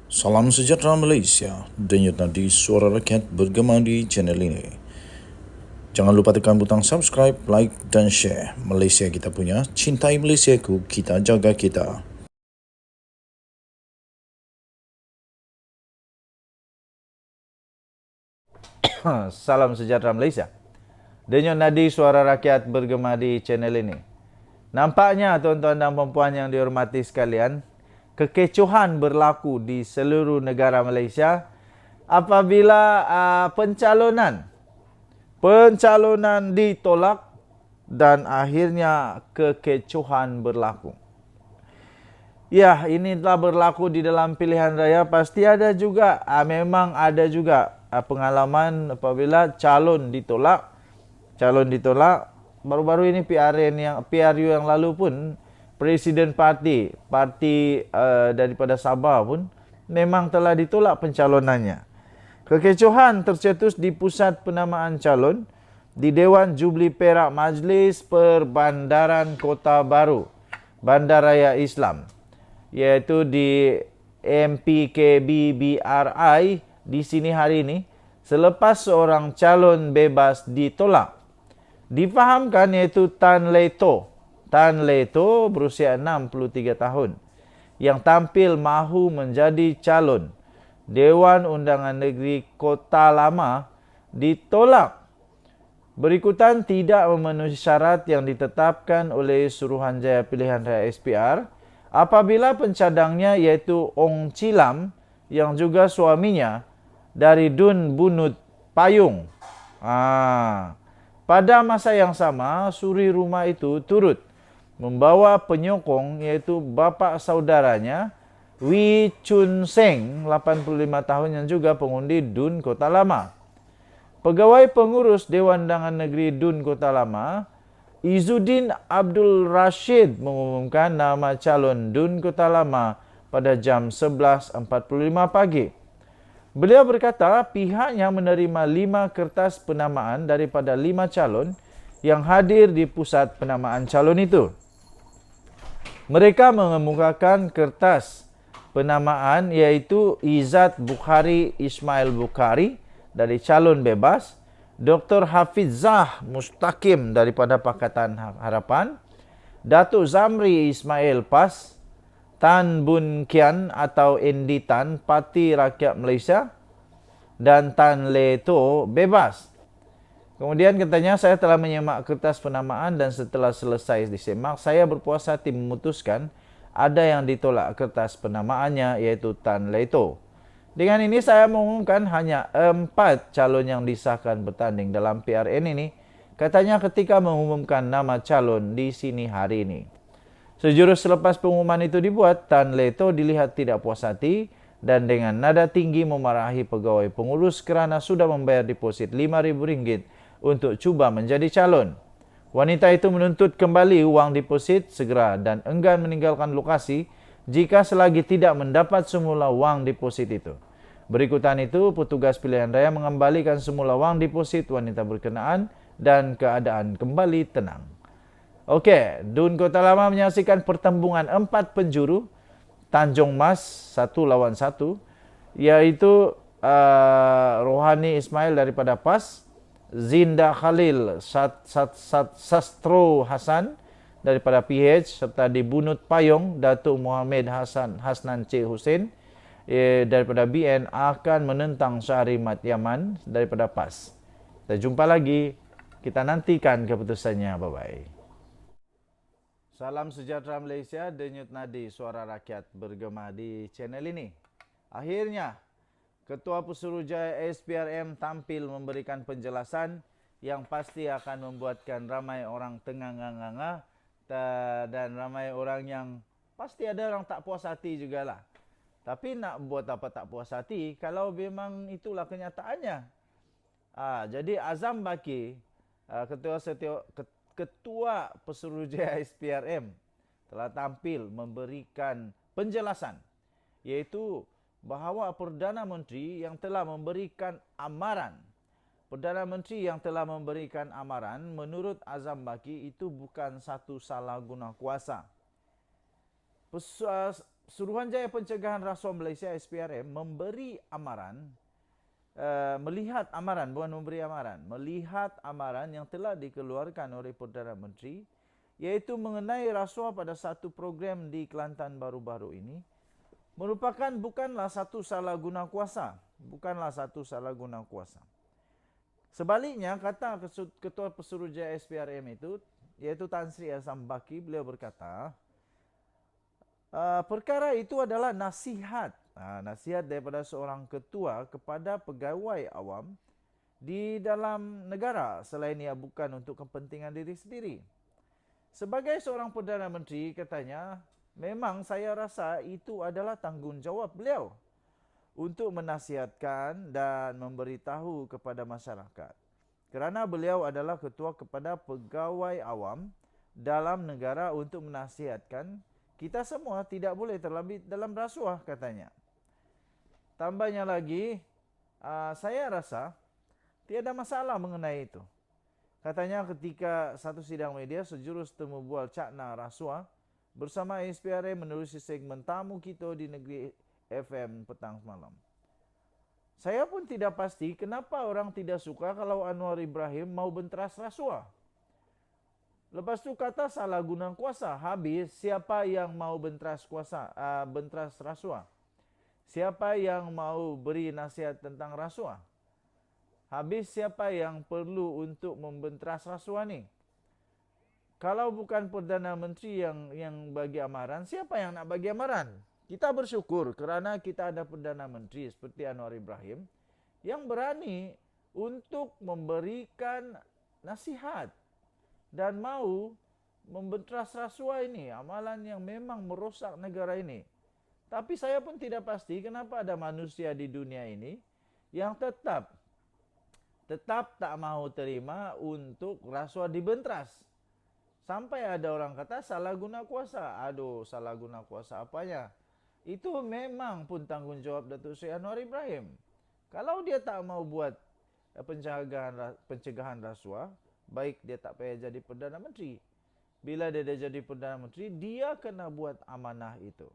Salam sejahtera Malaysia, denyut nadi suara rakyat bergema di channel ini. Jangan lupa tekan butang subscribe, like dan share. Malaysia kita punya, cintai Malaysiaku, kita jaga kita. Salam sejahtera Malaysia. Denyut nadi suara rakyat bergema di channel ini. Nampaknya tuan-tuan dan puan yang dihormati sekalian, kekecohan berlaku di seluruh negara Malaysia apabila pencalonan ditolak dan akhirnya kekecohan berlaku. Ya, ini telah berlaku di dalam pilihan raya. Pasti ada juga, memang ada juga pengalaman apabila calon ditolak. Baru-baru ini PRU yang lalu pun Presiden Parti daripada Sabah pun memang telah ditolak pencalonannya. Kekecohan tercetus di pusat penamaan calon di Dewan Jubli Perak Majlis Perbandaran Kota Baru, Bandaraya Islam, iaitu di MPKBBRI di sini hari ini, selepas seorang calon bebas ditolak. Difahamkan iaitu Tan Le To. Tan Le To berusia 63 tahun yang tampil mahu menjadi calon Dewan Undangan Negeri Kota Lama ditolak berikutan tidak memenuhi syarat yang ditetapkan oleh Suruhanjaya Pilihan Raya SPR apabila pencadangnya iaitu Ong Chilam yang juga suaminya dari Dun Bunut Payung. Pada masa yang sama, suri rumah itu turut membawa penyokong iaitu bapa saudaranya Wee Chun Seng, 85 tahun yang juga pengundi Dun Kota Lama. Pegawai pengurus Dewan Undangan Negeri Dun Kota Lama, Izzuddin Abdul Rashid mengumumkan nama calon Dun Kota Lama pada jam 11.45 pagi. Beliau berkata pihaknya menerima 5 kertas penamaan daripada 5 calon yang hadir di pusat penamaan calon itu. Mereka mengemukakan kertas penamaan iaitu Izzat Bukhari Ismail Bukhari dari calon bebas, Dr. Hafizah Mustaqim daripada Pakatan Harapan, Datuk Zamri Ismail PAS, Tan Bun Kian atau Endi Tan, Parti Rakyat Malaysia, dan Tan Le To bebas. Kemudian katanya, saya telah menyemak kertas penamaan dan setelah selesai disemak, saya berpuas hati memutuskan ada yang ditolak kertas penamaannya iaitu Tan Le To. Dengan ini saya mengumumkan hanya 4 calon yang disahkan bertanding dalam PRN ini, katanya ketika mengumumkan nama calon di sini hari ini. Sejurus selepas pengumuman itu dibuat, Tan Le To dilihat tidak puas hati dan dengan nada tinggi memarahi pegawai pengurus kerana sudah membayar deposit RM5,000 untuk cuba menjadi calon. Wanita itu menuntut kembali wang deposit segera dan enggan meninggalkan lokasi jika selagi tidak mendapat semula wang deposit itu. Berikutan itu, petugas pilihan raya mengembalikan semula wang deposit wanita berkenaan dan keadaan kembali tenang. Okey, Dun Kota Lama menyaksikan pertembungan 4 penjuru Tanjung Mas 1 lawan 1, iaitu Rohani Ismail daripada PAS, Zinda Khalil Sastro Hasan daripada PH, serta di Bunut Payung Datuk Muhammad Hasnan C. Hussein daripada BN akan menentang Syahrimat Yaman daripada PAS. Kita jumpa lagi, kita nantikan keputusannya. Bye-bye. Salam sejahtera Malaysia, denyut nadi suara rakyat bergema di channel ini. Akhirnya, Ketua Pesuruhjaya SPRM tampil memberikan penjelasan yang pasti akan membuatkan ramai orang tengah-nganga dan ramai orang yang pasti ada orang tak puas hati jugalah. Tapi nak buat apa tak puas hati kalau memang itulah kenyataannya. Jadi Azam Baki, Ketua Pesuruhjaya SPRM telah tampil memberikan penjelasan iaitu bahawa Perdana Menteri yang telah memberikan amaran menurut Azam Baki itu bukan satu salah guna kuasa. Suruhanjaya Pencegahan Rasuah Malaysia SPRM memberi amaran, melihat amaran, bukan memberi amaran, melihat amaran yang telah dikeluarkan oleh Perdana Menteri, iaitu mengenai rasuah pada satu program di Kelantan baru-baru ini, merupakan bukanlah satu salah guna kuasa. Bukanlah satu salah guna kuasa. Sebaliknya, kata Ketua Pesuruhjaya SPRM itu, iaitu Tan Sri Azam Baki, beliau berkata, perkara itu adalah nasihat. Nasihat daripada seorang ketua kepada pegawai awam di dalam negara selain ia bukan untuk kepentingan diri sendiri. Sebagai seorang Perdana Menteri, katanya, memang saya rasa itu adalah tanggungjawab beliau untuk menasihatkan dan memberitahu kepada masyarakat. Kerana beliau adalah ketua kepada pegawai awam dalam negara untuk menasihatkan kita semua tidak boleh terlibat dalam rasuah, katanya. Tambahnya lagi, saya rasa tiada masalah mengenai itu. Katanya ketika satu sidang media, sejurus temu bual cakna rasuah bersama SPRM menerusi segmen tamu kita di Negeri FM petang malam. Saya pun tidak pasti kenapa orang tidak suka kalau Anwar Ibrahim mau benteras rasuah. Lepas tu kata salah guna kuasa. Habis siapa yang mau benteras rasuah? Siapa yang mau beri nasihat tentang rasuah? Habis siapa yang perlu untuk membenteras rasuah ni? Kalau bukan Perdana Menteri yang bagi amaran, siapa yang nak bagi amaran? Kita bersyukur kerana kita ada Perdana Menteri seperti Anwar Ibrahim yang berani untuk memberikan nasihat dan mau membenteras rasuah ini, amalan yang memang merosak negara ini. Tapi saya pun tidak pasti kenapa ada manusia di dunia ini yang tetap tak mahu terima untuk rasuah dibenteras. Sampai ada orang kata salah guna kuasa. Aduh, salah guna kuasa apanya? Itu memang pun tanggungjawab Datuk Seri Anwar Ibrahim. Kalau dia tak mau buat pencegahan rasuah, baik dia tak payah jadi Perdana Menteri. Bila dia dah jadi Perdana Menteri, dia kena buat amanah itu.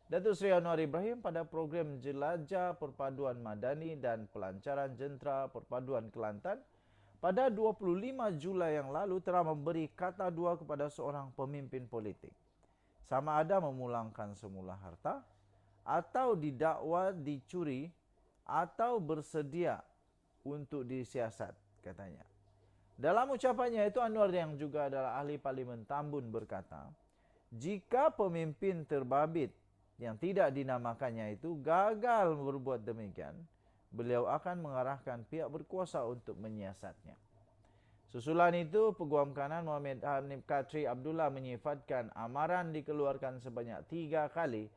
Datuk Seri Anwar Ibrahim pada program Jelajah Perpaduan Madani dan Pelancaran Jentera Perpaduan Kelantan pada 25 Julai yang lalu telah memberi kata dua kepada seorang pemimpin politik. Sama ada memulangkan semula harta, atau didakwa dicuri, atau bersedia untuk disiasat, katanya. Dalam ucapannya itu, Anwar yang juga adalah ahli Parlimen Tambun berkata, jika pemimpin terbabit yang tidak dinamakannya itu gagal berbuat demikian, beliau akan mengarahkan pihak berkuasa untuk menyiasatnya. Susulan itu, Peguam Kanan Muhammad Hanif Katri Abdullah menyifatkan amaran dikeluarkan sebanyak 3 kali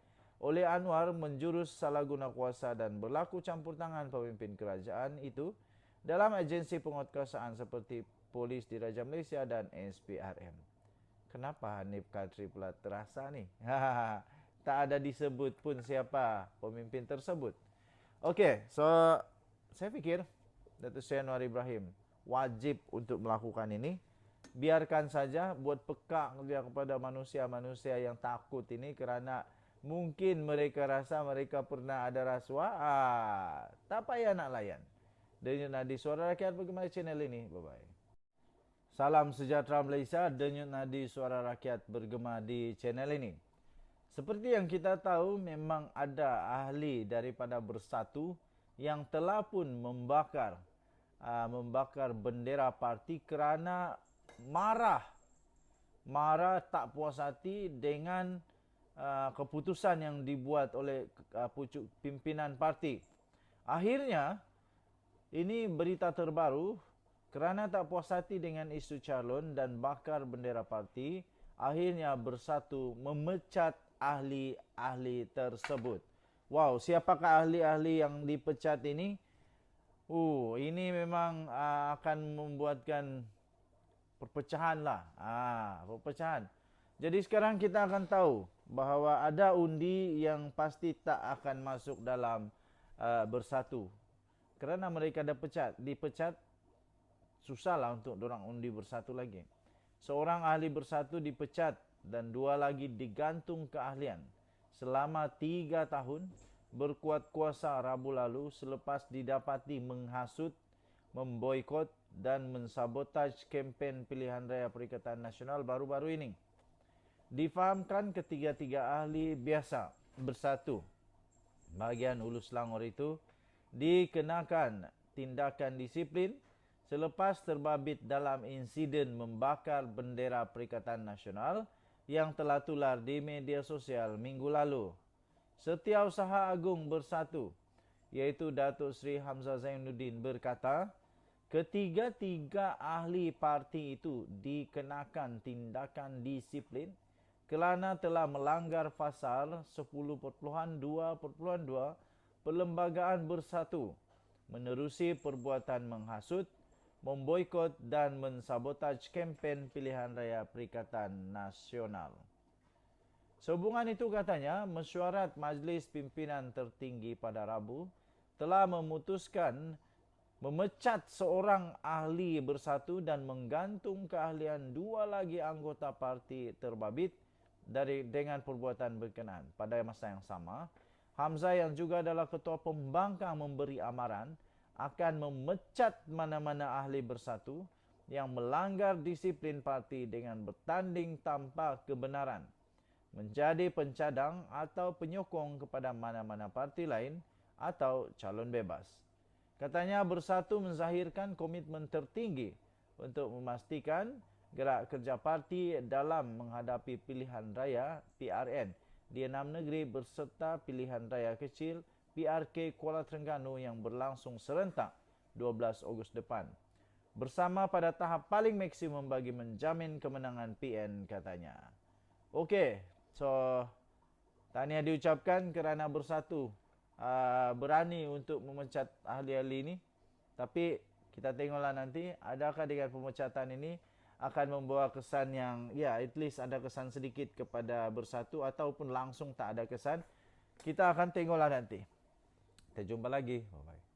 oleh Anwar menjurus salah guna kuasa dan berlaku campur tangan pemimpin kerajaan itu dalam agensi penguatkuasaan seperti Polis Diraja Malaysia dan SPRM. Kenapa Hanif Katri pula terasa ni? Tak ada disebut pun siapa pemimpin tersebut. Okey, so saya fikir Datuk Seri Anwar Ibrahim wajib untuk melakukan ini. Biarkan saja buat pekak dia kepada manusia-manusia yang takut ini kerana mungkin mereka rasa mereka pernah ada rasuah. Tak payah nak layan. Denyut Nadi Suara Rakyat bergema channel ini. Bye-bye. Salam sejahtera Malaysia. Denyut Nadi Suara Rakyat bergema di channel ini. Seperti yang kita tahu, memang ada ahli daripada Bersatu yang telah pun membakar bendera parti kerana marah tak puas hati dengan keputusan yang dibuat oleh pucuk pimpinan parti. Akhirnya, ini berita terbaru, kerana tak puas hati dengan isu calon dan bakar bendera parti, akhirnya Bersatu memecat ahli-ahli tersebut. Wow, siapakah ahli-ahli yang dipecat ini? Ini memang akan membuatkan perpecahan lah. Perpecahan. Jadi sekarang kita akan tahu bahawa ada undi yang pasti tak akan masuk dalam Bersatu. Kerana mereka dah dipecat, susahlah untuk dorang undi Bersatu lagi. Seorang ahli Bersatu dipecat dan 2 lagi digantung keahlian. selama 3 tahun berkuat kuasa Rabu lalu selepas didapati menghasut, memboikot dan mensabotaj kempen pilihan raya Perikatan Nasional baru-baru ini. Difahamkan ketiga-tiga ahli biasa bersatu bahagian Hulu Selangor itu dikenakan tindakan disiplin selepas terbabit dalam insiden membakar bendera Perikatan Nasional yang telah tular di media sosial minggu lalu. Setiausaha Agung Bersatu, iaitu Datuk Seri Hamzah Zainuddin berkata, ketiga-tiga ahli parti itu dikenakan tindakan disiplin kerana telah melanggar pasal 10.2.2 Perlembagaan Bersatu, menerusi perbuatan menghasut, memboikot dan mensabotaj kempen pilihan raya Perikatan Nasional. Sehubungan itu katanya, mesyuarat Majlis Pimpinan Tertinggi pada Rabu telah memutuskan memecat seorang ahli Bersatu dan menggantung keahlian 2 lagi anggota parti terbabit dengan perbuatan berkenaan. Pada masa yang sama, Hamzah yang juga adalah ketua pembangkang memberi amaran akan memecat mana-mana ahli Bersatu yang melanggar disiplin parti dengan bertanding tanpa kebenaran, menjadi pencadang atau penyokong kepada mana-mana parti lain atau calon bebas. Katanya Bersatu menzahirkan komitmen tertinggi untuk memastikan gerak kerja parti dalam menghadapi pilihan raya PRN di 6 negeri berserta pilihan raya kecil PRK Kuala Terengganu yang berlangsung serentak 12 Ogos depan, bersama pada tahap paling maksimum bagi menjamin kemenangan PN katanya. Okey, so tahniah diucapkan kerana Bersatu berani untuk memecat ahli-ahli ini. Tapi kita tengoklah nanti adakah dengan pemecatan ini akan membawa kesan yang at least ada kesan sedikit kepada Bersatu ataupun langsung tak ada kesan. Kita akan tengoklah nanti. Kita jumpa lagi. Bye-bye.